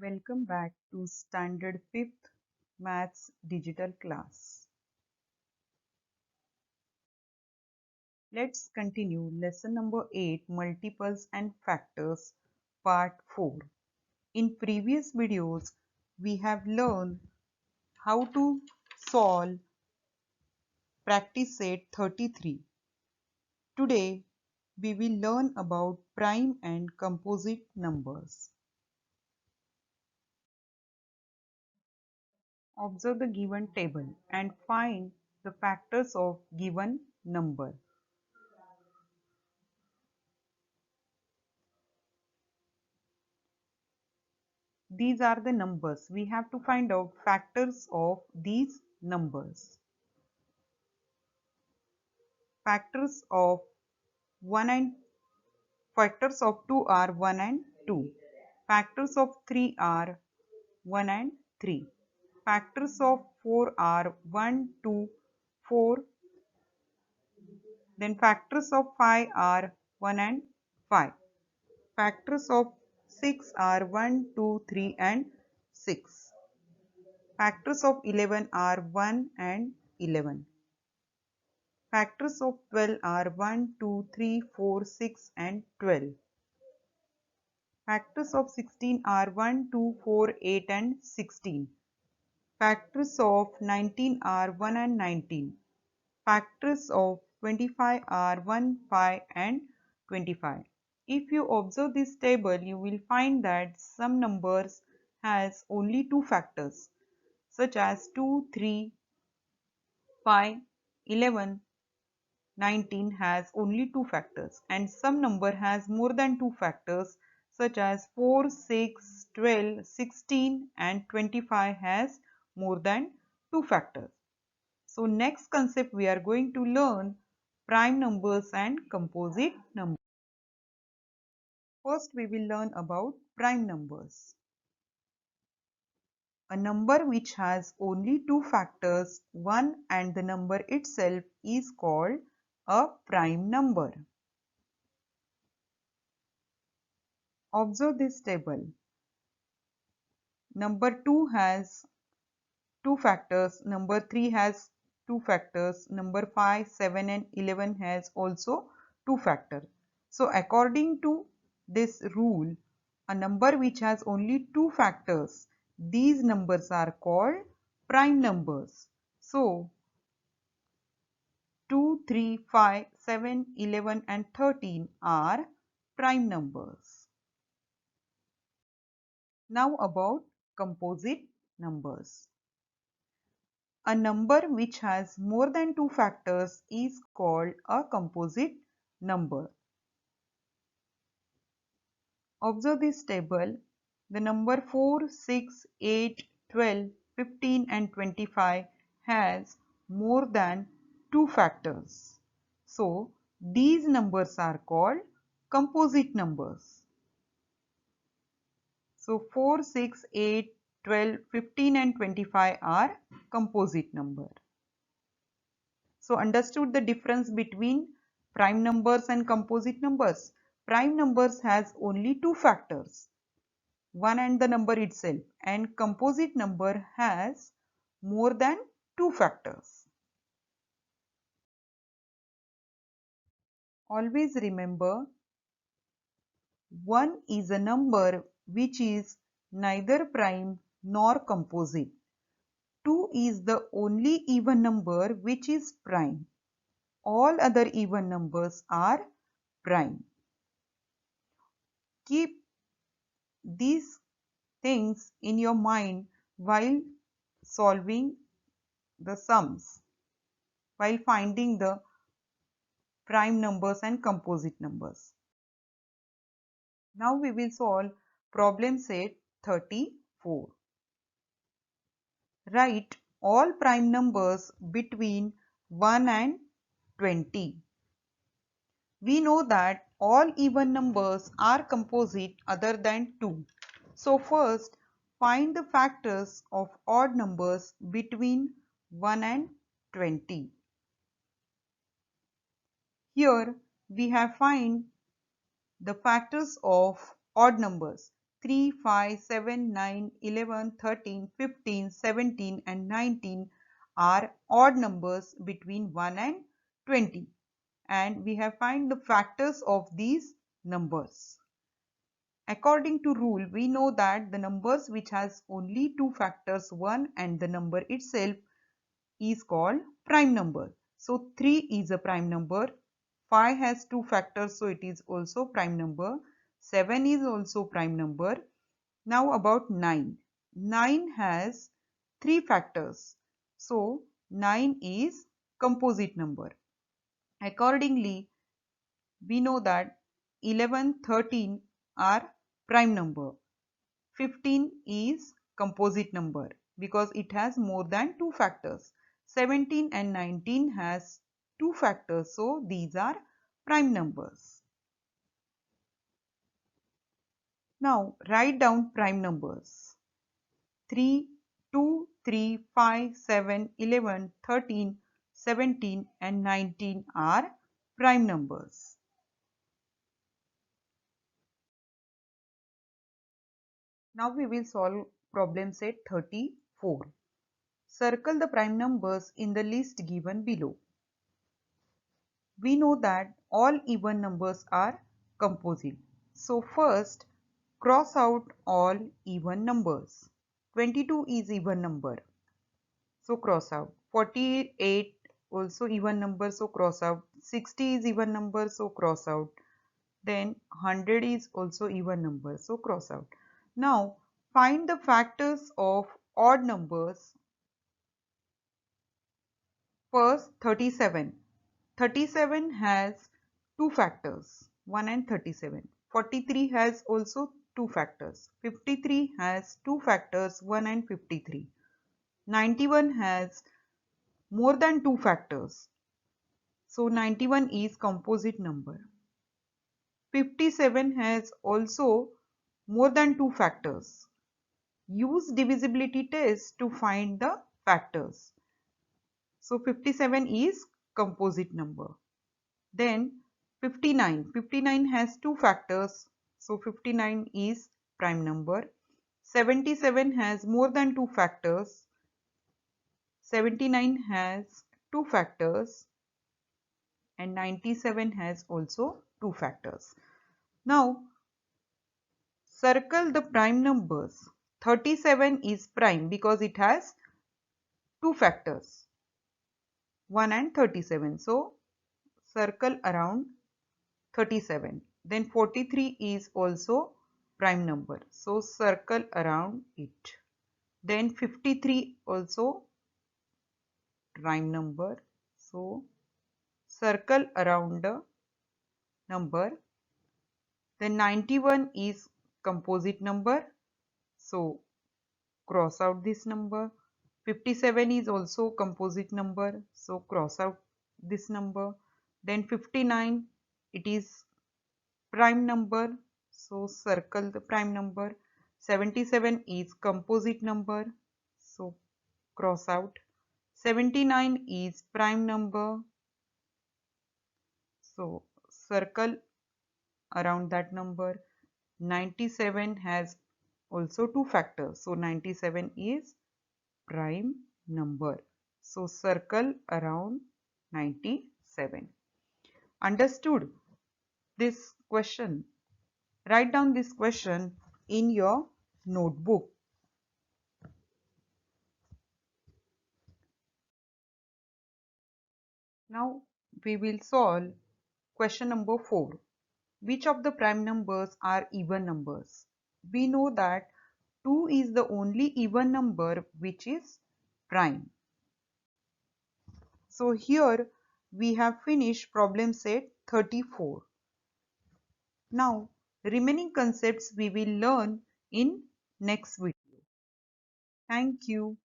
Welcome back to Standard 5th Maths Digital class. Let's continue lesson number 8, Multiples and Factors, part 4. In previous videos, we have learned how to solve practice set 33. Today, we will learn about prime and composite numbers. Observe the given table and find the factors of given number. These are the numbers. We have to find out factors of these numbers. Factors of 1 and factors of 2 are 1 and 2. Factors of 3 are 1 and 3. Factors of 4 are 1, 2, 4. Then factors of 5 are 1 and 5. Factors of 6 are 1, 2, 3 and 6. Factors of 11 are 1 and 11. Factors of 12 are 1, 2, 3, 4, 6 and 12. Factors of 16 are 1, 2, 4, 8 and 16. Factors of 19 are 1 and 19. Factors of 25 are 1, 5 and 25. If you observe this table, you will find that some numbers has only two factors such as 2, 3, 5, 11, 19 has only two factors and some number has more than two factors such as 4, 6, 12, 16 and 25 has more than two factors. So next concept we are going to learn prime numbers and composite numbers. First we will learn about prime numbers. A number which has only two factors, 1 and the number itself, is called a prime number. Observe this table. Number 2 has two factors, number 3 has two factors, number 5, 7 and 11 has also two factors. So according to this rule, a number which has only two factors, these numbers are called prime numbers. So 2, 3, 5, 7, 11 and 13 are prime numbers. Now about composite numbers. A number which has more than two factors is called a composite number. Observe this table. The number 4, 6, 8, 12, 15 and 25 has more than two factors. So, these numbers are called composite numbers. So, 4, 6, 8, 12, 15 and 25 are composite number. So understood the difference between prime numbers and composite numbers. Prime numbers has only two factors, 1 and the number itself, and composite number has more than two factors. Always remember, 1 is a number which is neither prime nor composite. 2 is the only even number which is prime. All other even numbers are prime. Keep these things in your mind while solving the sums, while finding the prime numbers and composite numbers. Now we will solve problem set 34. Write all prime numbers between 1 and 20. We know that all even numbers are composite other than 2. So first find the factors of odd numbers between 1 and 20. Here we have find the factors of odd numbers. 3, 5, 7, 9, 11, 13, 15, 17 and 19 are odd numbers between 1 and 20, and we have find the factors of these numbers. According to rule, we know that the numbers which has only two factors 1 and the number itself is called prime number. So 3 is a prime number, 5 has two factors so it is also prime number, 7 is also prime number. Now about 9. 9 has 3 factors. So 9 is composite number. Accordingly, we know that 11, 13 are prime number. 15 is composite number because it has more than 2 factors. 17 and 19 has 2 factors, so these are prime numbers. Now write down prime numbers. 3, 2, 3, 5, 7, 11, 13, 17 and 19 are prime numbers. Now we will solve problem set 34. Circle the prime numbers in the list given below. We know that all even numbers are composite. So first cross out all even numbers. 22 is even number, so cross out. 48 also even number, so cross out. 60 is even number, so cross out. Then 100 is also even number, so cross out. Now find the factors of odd numbers. First 37. 37 has two factors 1 and 37. 43 has also two factors. 53 has two factors 1 and 53. 91 has more than two factors. So 91 is composite number. 57 has also more than two factors. Use divisibility test to find the factors. So 57 is composite number. Then 59. 59 has two factors. So 59 is prime number. 77 has more than two factors. 79 has two factors. And 97 has also two factors. Now circle the prime numbers. 37 is prime because it has two factors 1 and 37. So circle around 37. Then 43 is also prime number, so circle around it. Then 53 also prime number, so circle around the number. Then 91 is composite number, so cross out this number. 57 is also composite number, so cross out this number. Then 59, it is prime number, so circle the prime number. 77 is composite number, so cross out. 79 is prime number, so circle around that number. 97 has also two factors, so 97 is prime number, so circle around 97. Understood this question? Write down this question in your notebook. Now we will solve question number 4. Which of the prime numbers are even numbers? We know that 2 is the only even number which is prime. So here we have finished problem set 34. Now remaining concepts we will learn in next video. Thank you.